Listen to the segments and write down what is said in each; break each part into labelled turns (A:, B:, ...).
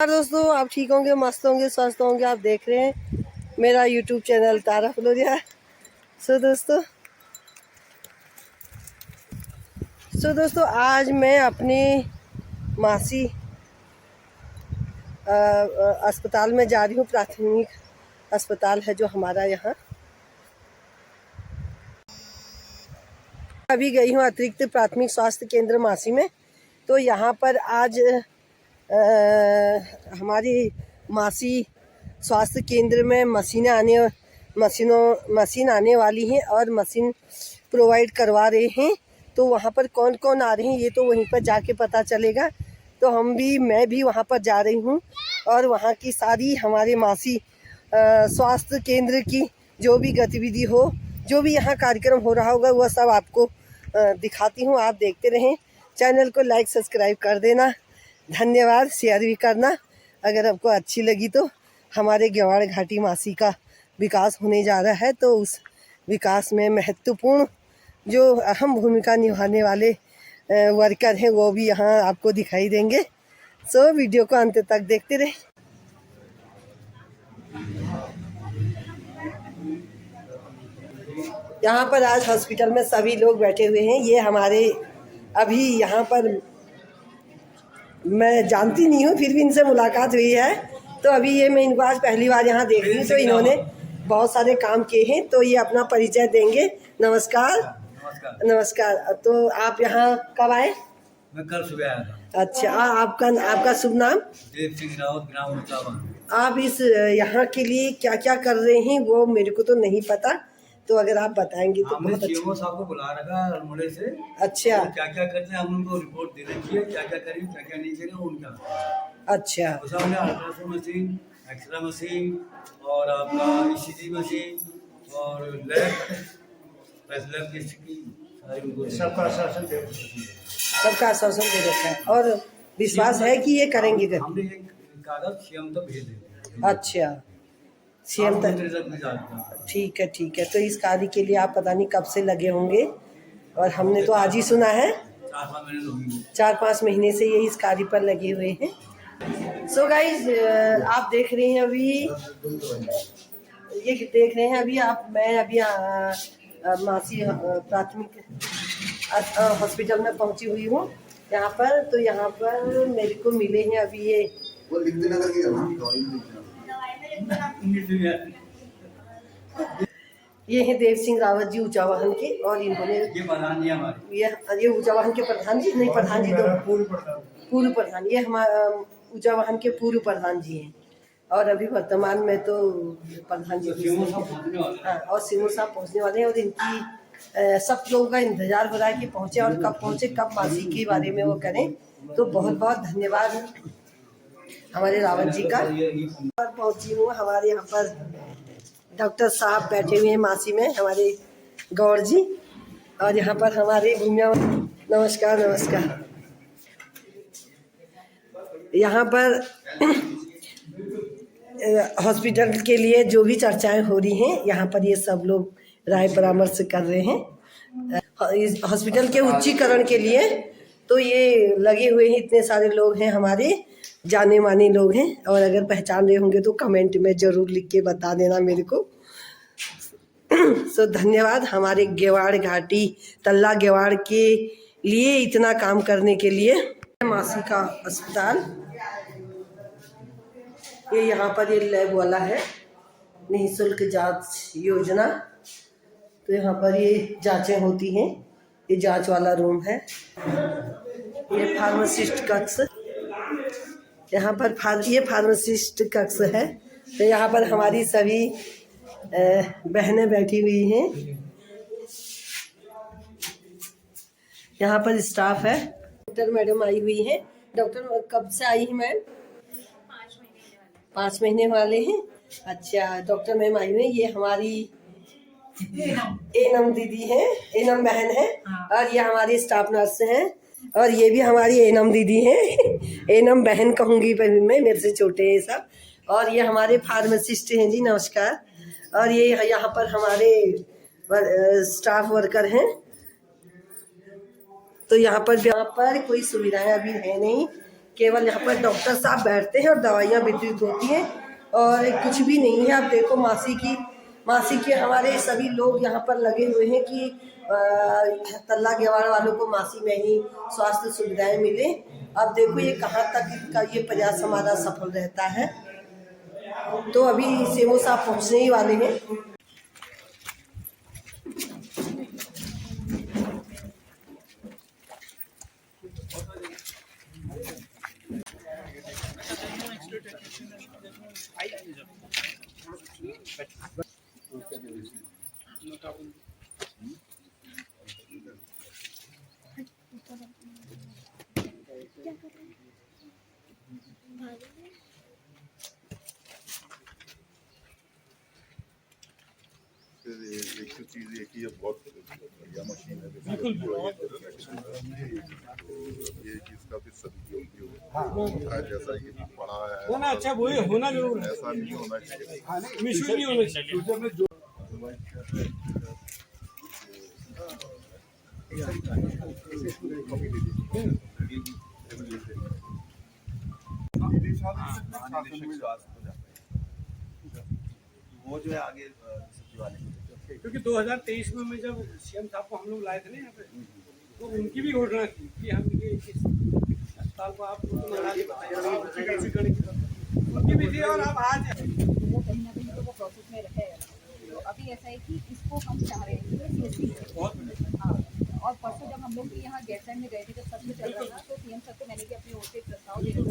A: दोस्तों, आप ठीक होंगे, मस्त होंगे, स्वस्थ होंगे। आप देख रहे हैं मेरा यूट्यूब चैनल तारा फ्लोरिया। दोस्तों आज मैं अपनी मासी अस्पताल में जा रही हूँ। प्राथमिक अस्पताल है जो हमारा यहाँ। अभी गई हूँ अतिरिक्त प्राथमिक स्वास्थ्य केंद्र मासी में। तो यहाँ पर आज हमारी मासी स्वास्थ्य केंद्र में मशीन आने वाली हैं और मशीन प्रोवाइड करवा रहे हैं। तो वहाँ पर कौन कौन आ रहे हैं ये तो वहीं पर जाके पता चलेगा। तो मैं भी वहाँ पर जा रही हूँ और वहाँ की सारी हमारे मासी स्वास्थ्य केंद्र की जो भी गतिविधि हो, जो भी यहाँ कार्यक्रम हो रहा होगा, वह सब आपको दिखाती हूँ। आप देखते रहें। चैनल को लाइक सब्सक्राइब कर देना, धन्यवाद। शेयर भी करना अगर आपको अच्छी लगी तो। हमारे गेवाड़ घाटी मासी का विकास होने जा रहा है, तो उस विकास में महत्वपूर्ण जो अहम भूमिका निभाने वाले वर्कर हैं वो भी यहाँ आपको दिखाई देंगे। सो वीडियो को अंत तक देखते रहें। यहाँ पर आज हॉस्पिटल में सभी लोग बैठे हुए हैं। ये हमारे अभी यहाँ पर मैं जानती नहीं हूँ, फिर भी इनसे मुलाकात हुई है। तो अभी ये मैं इनको आज पहली बार यहाँ देख रही हूँ। तो इन्होंने बहुत सारे काम किए हैं, तो ये अपना परिचय देंगे। नमस्कार। नमस्कार। तो आप यहाँ कब आए?
B: मैं कल सुबह आया था।
A: अच्छा, आपका शुभ नाम?
B: देव सिंह रावत, ग्राम उचावन।
A: आप इस यहाँ के लिए क्या क्या कर रहे हैं वो मेरे को तो नहीं पता, तो अगर आप बताएंगे तो बहुत अच्छा।
B: साहब को बुला रखा है अल्मोड़े से।
A: अच्छा।
B: तो क्या क्या करते हैं हम उनको रिपोर्ट दे रखी है, क्या क्या करेंगे क्या क्या नहीं करेंगे उनका।
A: अच्छा।
B: उसमें अल्ट्रासाउंड मशीन, एक्सरे मशीन और आपका ईसीजी मशीन और लैब की सबका
A: आश्वासन दे रखा है और विश्वास है कि ये करेंगे।
B: हमने एक कागज सीएम तक भेज दिया।
A: अच्छा, सीएम तक। ठीक है। तो इस कार्य के लिए आप पता नहीं कब से लगे होंगे और हमने तो आज ही सुना है। 4-5 महीने से ये इस कार्य पर लगे हुए हैं। सो गाइज, आप देख रहे हैं मैं अभी मासी प्राथमिक हॉस्पिटल में पहुंची हुई हूँ यहाँ पर। तो यहाँ पर मेरे को मिले हैं अभी ये हैं देव सिंह रावत जी ऊंचावाहन के, और इन्होंने
B: ये प्रधान जी हमारे,
A: ये ऊंचावाहन के प्रधान जी नहीं, प्रधान जी तो पूर्व प्रधान, ये हमारे ऊंचावाहन के पूर्व प्रधान जी हैं। और अभी वर्तमान में तो प्रधान जी हाँ, और सिमूर साहब पहुँचने वाले हैं। और इनकी सब लोगों का इंतजार हो रहा है कि पहुँचे, और कब पहुँचे, कब मासी के बारे में वो करें। तो बहुत बहुत धन्यवाद हमारे रावत जी का। पहुँची हूँ हमारे यहाँ पर डॉक्टर साहब बैठे हुए हैं मासी में, हमारे गौर जी। और यहाँ पर हमारे भूमिया। नमस्कार। यहाँ पर हॉस्पिटल के लिए जो भी चर्चाएं हो रही हैं, यहाँ पर ये सब लोग राय परामर्श कर रहे हैं इस हॉस्पिटल के उच्चीकरण के लिए। तो ये लगे हुए हैं, इतने सारे लोग हैं, हमारे जाने माने लोग हैं। और अगर पहचान रहे होंगे तो कमेंट में ज़रूर लिख के बता देना मेरे को। सो धन्यवाद हमारे गेवाड़ घाटी तल्ला गेवाड़ के लिए इतना काम करने के लिए। मासी का अस्पताल ये यहाँ पर ये लैब वाला है, निःशुल्क जांच योजना। तो यहाँ पर ये जांचें होती हैं, ये जांच वाला रूम है। ये फार्मासिस्ट कक्ष, यहाँ पर ये फार्मासिस्ट कक्ष है। तो यहाँ पर हमारी सभी बहनें बैठी हुई हैं। यहाँ पर स्टाफ है। डॉक्टर मैडम आई हुई है। डॉक्टर कब से आई है मैम? 5 महीने वाले हैं। अच्छा, डॉक्टर मैम आई हुई है। ये हमारी एनम दीदी है, एनम बहन है। और ये हमारी स्टाफ नर्स हैं। और ये भी हमारी एनम दीदी हैं। एनम बहन कहूँगी पर मैं, मेरे से छोटे हैं सब। और ये हमारे फार्मासिस्ट हैं जी, नमस्कार। और ये यहाँ पर हमारे स्टाफ वर्कर हैं। तो यहाँ पर कोई सुविधाएं अभी है नहीं केवल यहाँ पर डॉक्टर साहब बैठते हैं और दवाइयाँ वितरित होती हैं और कुछ भी नहीं है। अब देखो मासी के हमारे सभी लोग यहाँ पर लगे हुए हैं कि तल्ला गेवाड़ वालों को मासी में ही स्वास्थ्य सुविधाएं मिले। अब देखो ये कहाँ तक का ये प्रयास हमारा सफल रहता है। तो अभी सेमो साहब पहुँचने ही वाले हैं।
C: एक तो चीज़ ये कि ये बहुत बढ़िया मशीन है, ये इसका भी सदुपयोग भी हो, जैसा ये पढ़ा है
D: ना, अच्छा वही होना जरूर है,
C: ऐसा नहीं होना चाहिए।
D: मिसयूज नहीं होना चाहिए।
E: वो जो है आगे वाले,
D: क्योंकि 2023 में मैं जब सीएम साहब को हम लोग लाए थे ना यहाँ पे, तो उनकी भी घोषणा की कि हम ये इस अस्पताल को आप उनकी भी थी और अब आज
F: वो कहीं ना कहीं तो वो प्रोसेस में रहे। तो अभी ऐसा है कि इसको हम चाह रहे हैं कि CSC
D: बहुत
F: हाँ। और परसों जब हम लोग भी यहाँ गैरसैंड में गए थे, जब सब कुछ चल रहा था, तो सीएम सर को मैंने भी अपनी ओर से एक प्रस्ताव दिया था।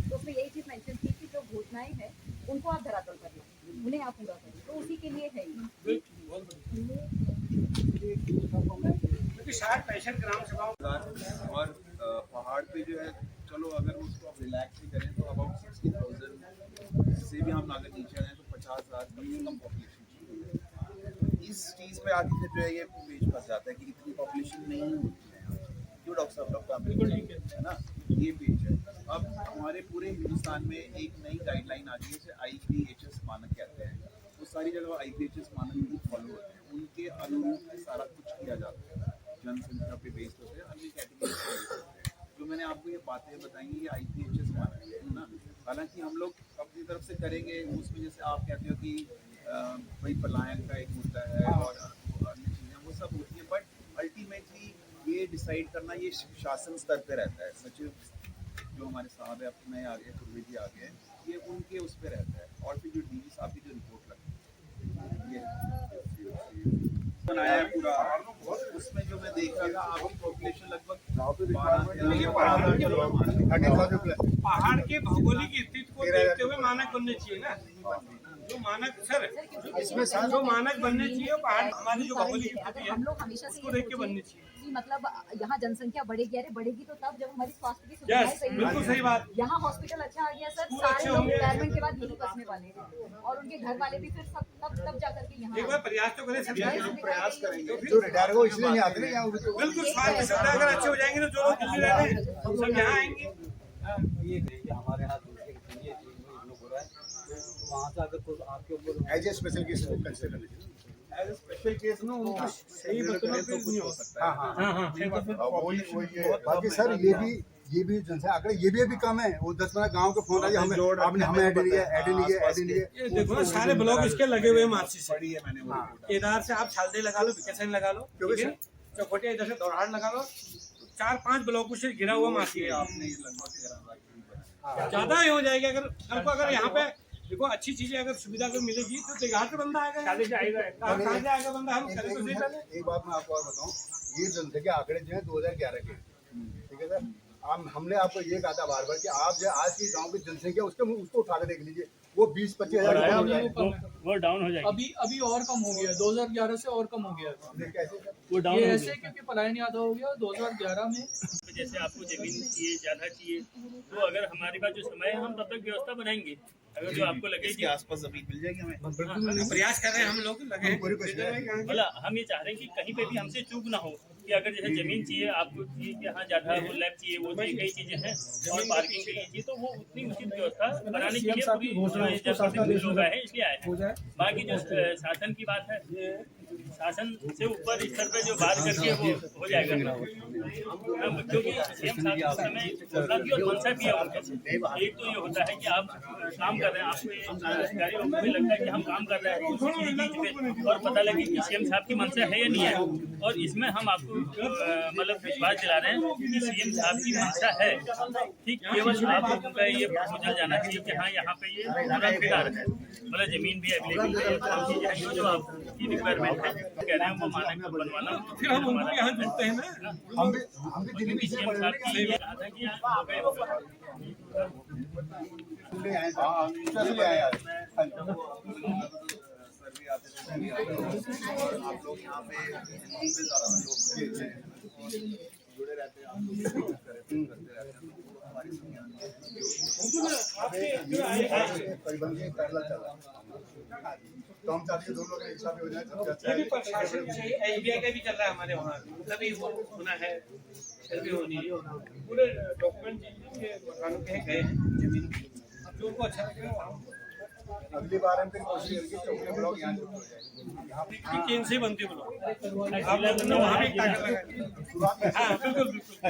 F: तो उसमें यही चीज़ मेंशन थी कि जो घोषणाएं हैं उनको आप धरातल कर लो, उन्हें आप पूरा करें। तो उसी के लिए है ही।
D: क्योंकि 60-65 ग्राम सभाओं
E: और पहाड़ पे जो है, चलो अगर उसको आप रिलैक्स ही करें तो अबाउट 60,000 से भी हम अगर नीचे आए तो 50,000 कम से कम पॉपुलेशन चाहिए। इस चीज़ पे आगे फिर जो है ये पेज फंस जाता है कि इतनी पॉपुलेशन नहीं होती है। क्यों डॉक्टर साहब लोग काम है ना, ये पेज है। अब हमारे पूरे हिंदुस्तान में एक नई गाइडलाइन आ गई है जिसे IPHS मानक कहते हैं। वो सारी जगह IPHS मानक ही फॉलो होते हैं, उनके अनुरूप सारा कुछ किया जाता है, जनसंख्या पे बेस्ड होते हैं, अन्य कैटेगरी पे बेस्ड होते हैं। जो मैंने आपको ये बातें बताई ये IPHS मानक है ना। हालांकि हम लोग अपनी तरफ से करेंगे, उसमें जैसे आप कहते हो कि भाई पलायन का एक मुद्दा है और अन्य चीज़ें वो सब होती हैं, बट अल्टीमेटली ये डिसाइड करना ये शासन स्तर पे रहता है। सचिव जो हमारे साहब है अपने आगे पूर्वी जी आगे ये उनके उस पर रहता है, और फिर जो DG साहब की जो रिपोर्ट लगती है ये बनाया है पूरा। उसमें जो मैं देख रहा था आपकी पॉपुलेशन लगभग
D: पहाड़ के भौगोलिक स्थिति को देखते हुए मानक बनने चाहिए ना। जो मानक सर इसमें जो मानक बनने चाहिए पहाड़ हमारी जो भौगोलिक स्थिति है
F: हम लोग हमेशा से
D: उसको देख के बननी चाहिए
F: कि मतलब यहाँ जनसंख्या बढ़ेगी, अरे बढ़ेगी तो तब जब हमारी स्वास्थ्य की
D: यस
F: सुविधाएं सही
D: बिल्कुल
F: होंगी।
D: सही बात।
F: यहाँ हॉस्पिटल अच्छा आ गया सर,
D: स्कूल
F: सारे
D: अच्छे
F: लोग
D: होंगे।
F: रिटायरमेंट के बाद यही बसने वाले हैं और उनके घर वाले भी फिर सब तब जा करके यहाँ
D: एक बार प्रयास तो करें सब
F: प्रयास करेंगे।
C: जो रिटायर हो इसलिए नहीं आते ना यहाँ।
D: बिल्कुल स्वास्थ्य सुविधा अगर अच्छे हो जाएंगे तो जो लोग दिल्ली रह रहे हैं सब यहाँ आएंगे।
G: ये हमारे यहाँ दूसरे के लिए हो रहा है, तो वहाँ से अगर कोई आपके ऊपर
C: as a special case consider करना चाहिए।
E: एज ए स्पेशल केस में उनको
D: सही बतौर पे नहीं हो सकता।
C: हाँ
D: हाँ हाँ फिर तो फिर
C: वही बाकी सर ये भी जनसंख्या आंकड़े ये भी कम है। वो 10-12 गाँव के फोन आए हमें आपने हमें ऐड लिए।
D: ये देखो ना सारे ब्लॉक इसके लगे हुए हैं मार्ची से।
E: पढ़ी है मैंने
D: केदार से आप छालदे लगा लो, विकेशन लगा लो, चौकोटिया इधर से दौड़ाड़ लगा लो, 4-5 ब्लॉकों से घिरा हुआ मार्ची है।
E: आपने लगभग 13 लाख
D: ज्यादा ही हो जाएगा। अगर कल को अगर यहाँ पे देखो अच्छी चीजें अगर सुविधा अगर मिलेगी तो देहात से बंदा आएगा, कहाँ से आएगा बंदा, हम करें तो सही पहले।
C: एक बात मैं आपको और बताऊं, ये जनसंख्या आंकड़े जो है 2011 के, ठीक है सर। हमने आपको ये कहा था बार बार कि आप जो आज की गांव की जनसंख्या उसको उठा के देख लीजिए, वो 20-25 हजार
H: वो डाउन हो जाएगी।
G: अभी और कम हो गया, 2011 से और कम हो गया।
C: कैसे सर?
H: वो डाउन
G: ये
H: हो
G: ऐसे
H: गया।
G: क्योंकि पलायन याद हो गया 2011 में।
H: जैसे आपको जमीन चाहिए, ज्यादा चाहिए, तो अगर हमारे पास जो समय है हम तब तक व्यवस्था बनाएंगे। अगर जो आपको लगे
E: इसके आसपास जमीन मिल जाएगी हमें।
D: प्रयास कर रहे हैं हम लोग, लगे हैं।
H: मतलब हम ये चाह रहे हैं कि कहीं पे भी हमसे चूक ना हो कि अगर जैसे जमीन चाहिए आपको चाहिए कि हाँ ज्यादा वो लैब चाहिए, वो चाहिए, कई चीजें हैं और पार्किंग के लिए चाहिए, तो वो उतनी उचित व्यवस्था बनाने के लिए पूरी लोग आए हैं, इसलिए आए हैं। बाकी जो शासन की बात है, शासन से ऊपर स्तर पे जो बात करती है वो हो जाएगा। क्योंकि सीएम साहब के समय घोषणा की और मंशा भी है उनके। एक तो ये होता है कि आप काम कर रहे हैं, आपको अधिकारी लोगों को भी लगता है कि हम काम कर रहे हैं किसी चीज पे, और पता लगे कि सीएम साहब की मंशा है या नहीं है। और इसमें हम आपको मतलब विश्वास दिला रहे हैं कि सीएम साहब की मंशा है। ठीक, केवल आप लोगों का ये प्रपोजल जाना चाहिए कि हाँ यहाँ पे ये पूरा फिगार है, मतलब जमीन भी अवेलेबल है, सब चीजें हैं जो आपकी रिक्वायरमेंट है कह रहे हैं वो मानक बनवाना।
D: फिर हम उनको यहाँ जुड़ते हैं ना।
C: हम भी दिल्ली में
H: सीएम साहब की ये कहा था कि यहाँ
C: ले आए, हाँ ले आए आज।
E: सर भी आते थे और आप लोग यहाँ पे ज़्यादा लोग जुड़े रहते हैं, आप लोग करते रहते हैं, हमारी
C: परिबंध करना चला तो हम चाहते हैं दोनों का हिसाब हो जाए, सबसे अच्छा
D: ये भी
C: है।
D: प्रशासन से एसबीआई का भी चल रहा है हमारे वहाँ, तभी होना है, फिर भी होनी है। पूरे डॉक्यूमेंट के मकानों के गए हैं जमीन, अब जो उनको अच्छा लगेगा वहाँ
C: अगली बार हम फिर कोशिश करेंगे चौके ब्लॉक यहाँ से हो जाए। यहाँ
D: की चेन से बनती ब्लॉक आप लोगों ने वहाँ भी ताकत लगाई।
C: शुरुआत में
D: हाँ बिल्कुल बिल्कुल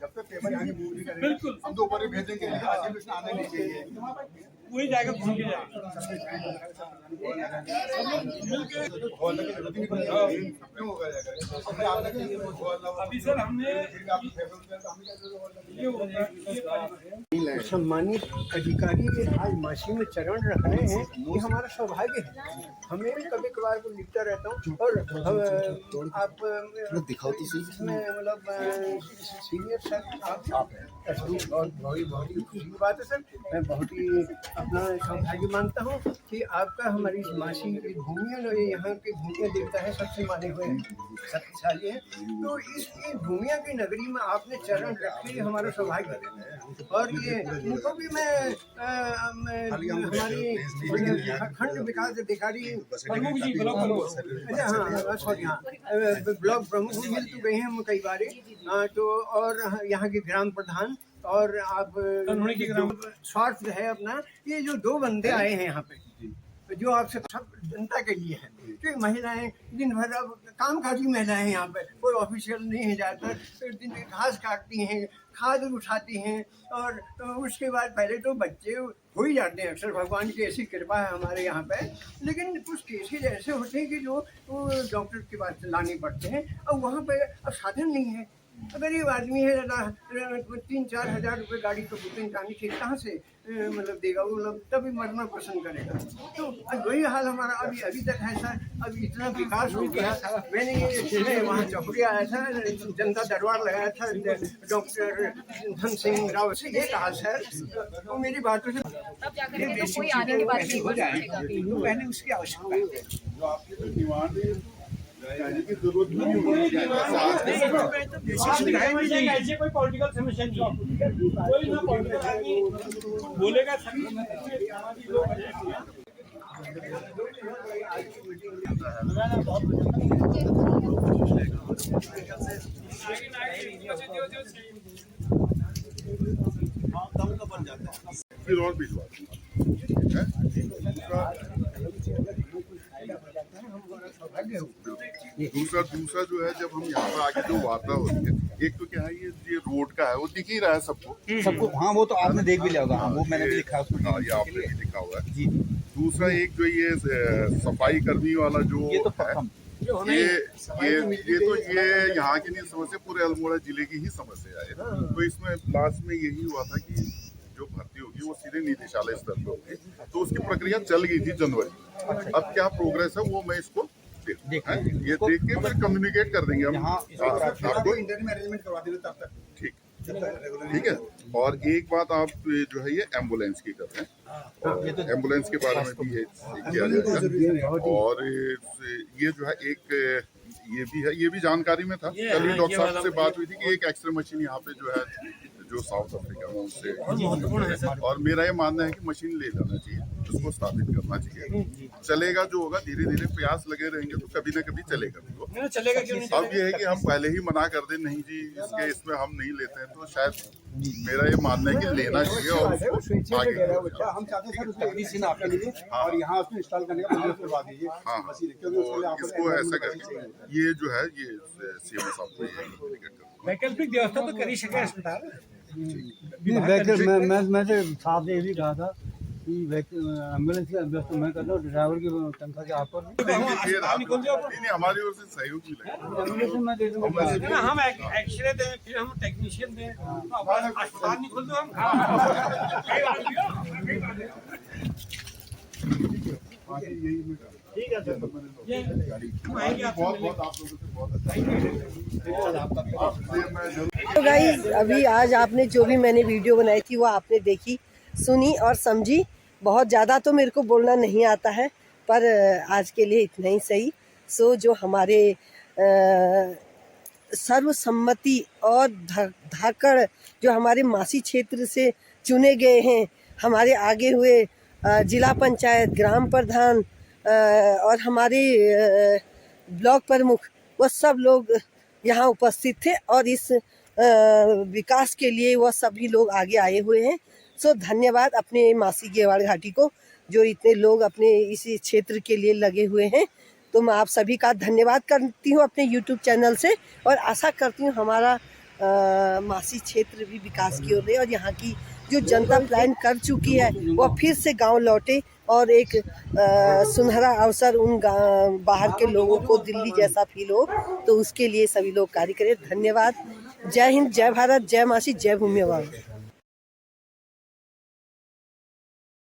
C: जब तक पेपर यहाँ मूव नहीं करेंगे
D: बिल्कुल।
C: हम तो ऊपर ही भेजेंगे, लेकिन आगे भी आने नहीं चाहिए।
D: वही जाएगा घूम के जाएगा। अभी सर हमने ये होगा
I: सम्मानित अधिकारी आज मासी में चरण रहे हैं, ये हमारा सौभाग्य है। हमें भी कभी कभार को लिखता रहता हूँ और आप
C: दिखाओ तो सही
I: इसमें मतलब सीनियर सर आप बहुत ही खुशी की बात है सर। मैं बहुत ही अपना सौभाग्य मानता हूँ कि आपका हमारी मासी की भूमिया और यहाँ के भूमिया देवता है, सबसे माने हुए शक्तिशाली है। तो इस भूमिया की नगरी में आपने चरण रखे, हमारा सौभाग्य है। और ये इनको भी मैं हमारी खंड विकास अधिकारी
D: प्रमुख जी ब्लॉक प्रमुख
I: हाँ सॉरी हाँ ब्लॉक प्रमुख भी मिल चुके हैं हम कई बार, तो और यहाँ के ग्राम प्रधान और आप स्वार्थ है अपना, ये जो दो बंदे आए हैं यहाँ पे जो आपसे सब जनता के लिए है, क्योंकि महिलाएं दिन भर अब कामकाजी महिलाएं यहाँ पे, कोई ऑफिशियल नहीं है ज़्यादातर, दिन घास काटती हैं, खाद उठाती हैं, और उसके बाद पहले तो बच्चे हो ही जाते हैं अक्सर, भगवान की ऐसी कृपा है हमारे यहाँ पे। लेकिन कुछ केसेज ऐसे होते हैं कि जो डॉक्टर के पास लाने पड़ते हैं, और वहाँ पे अब साधन नहीं है। गरीब आदमी है, 3-4 हज़ार रुपये गाड़ी को बुकिंग करानी चाहिए, कहाँ से मतलब देगा वो, मतलब तभी मरना पसंद करेगा। तो वही हाल हमारा अभी तक है सर। अभी इतना विकास हो गया, मैंने ये वहाँ चौकड़ी आया था, जनता दरबार लगाया था डॉक्टर धन सिंह राव से, ये कहा सर तो मेरी बातों से
F: तब जाकर के तो कोई आने की बात नहीं हो जाएगा।
I: तो मैंने उसकी आवश्यकता है।
C: जो आपकी डिमांड है कहने की जरूरत नहीं होगी।
D: ऐसे कोई पॉलिटिकल समस्या नहीं है, कोई ना पॉलिटिकल आदमी बोलेगा
C: फिर और भिजवा दूसरा जो है, जब हम यहाँ पर आके जो वार्ता होती है, एक तो क्या है ये रोड का है, वो दिख ही रहा है सबको।
G: हाँ वो तो आपने देख भी लिया होगा, हाँ वो मैंने भी लिखा उसमें।
C: हाँ ये आपने भी लिखा हुआ है
G: जी।
C: दूसरा एक जो ये सफाई कर्मी वाला जो
G: ये तो
C: है, ये यहाँ की नहीं समस्या, पूरे अल्मोड़ा जिले की ही समस्या है। तो इसमें लास्ट में यही हुआ था कि जो भर्ती होगी वो सीधे निदेशालय स्तर पर होगी, तो उसकी प्रक्रिया चल गई थी जनवरी। अब क्या प्रोग्रेस है वो मैं इसको ये देख के फिर कम्युनिकेट कर देंगे हम आपको,
E: इंटरव्यू में अरेंजमेंट करवा देंगे तब तक।
C: ठीक है। और एक बात आप जो है ये एम्बुलेंस की कर रहे हैं, और एम्बुलेंस के बारे में भी ये किया जाएगा। और ये जो है एक ये भी है, ये भी जानकारी में था, कल भी डॉक्टर साहब से बात हुई थी कि एक एक्सरे मशीन यहाँ पे जो है जो साउथ अफ्रीका में उससे, और मेरा ये मानना है कि मशीन ले जाना चाहिए।
J: इसको स्थापित करना चाहिए। चलेगा जो होगा, धीरे धीरे प्रयास लगे रहेंगे तो कभी ना कभी चलेगा भी वो।
D: चलेगा क्यों नहीं?
J: अब ये है कि हम पहले ही मना कर दें, नहीं जी इसके इसमें हम नहीं लेते हैं, तो शायद मेरा ये मानना है कि लेना चाहिए और उसको आगे
C: हम चाहते हैं सर उसको एडिशन आपके लिए और यहाँ उसको इंस्टॉल करने का बंदोबस्त करवा दीजिए।
J: हाँ,
C: मशीन, क्योंकि उसके लिए आपको
J: इसको ऐसा करके ये जो है ये सीएम साहब को ये कम्युनिकेट करूंगा।
D: वैकल्पिक व्यवस्था तो कर ही सके अस्पताल।
G: मैं तो साहब ने ये भी कहा था कि एम्बुलेंस की व्यवस्था मैं कर रहा हूँ, ड्राइवर की तनख्वाह के आप पर
J: नहीं, हमारी ओर से सहयोग मिलेगा।
G: एम्बुलेंस में दे दूँगा।
D: हम एक्सरे दें, फिर हम टेक्नीशियन दें, तो अस्पताल नहीं खोल दो हम।
J: ठीक है सर, बहुत बहुत आप लोगों से बहुत अच्छा।
A: तो गाइस अभी आज आपने जो भी मैंने वीडियो बनाई थी वो आपने देखी, सुनी और समझी। बहुत ज़्यादा तो मेरे को बोलना नहीं आता है, पर आज के लिए इतना ही सही। सो जो हमारे सर्वसम्मति और धाकड़ जो हमारे मासी क्षेत्र से चुने गए हैं, हमारे आगे हुए जिला पंचायत, ग्राम प्रधान और हमारे ब्लॉक प्रमुख, वह सब लोग यहाँ उपस्थित थे और इस विकास के लिए वह सभी लोग आगे आए हुए हैं। सो धन्यवाद अपने मासी गेवाड़ घाटी को, जो इतने लोग अपने इसी क्षेत्र के लिए लगे हुए हैं। तो मैं आप सभी का धन्यवाद करती हूँ अपने YouTube चैनल से, और आशा करती हूँ हमारा मासी क्षेत्र भी विकास की ओर रहे और यहाँ की जो जनता प्लान कर चुकी है वह फिर से गांव लौटे और एक सुनहरा अवसर उन बाहर के लोगों को दिल्ली जैसा फील हो, तो उसके लिए सभी लोग कार्य करें। धन्यवाद। जय हिंद, जय भारत, जय मासी, जय भूमि।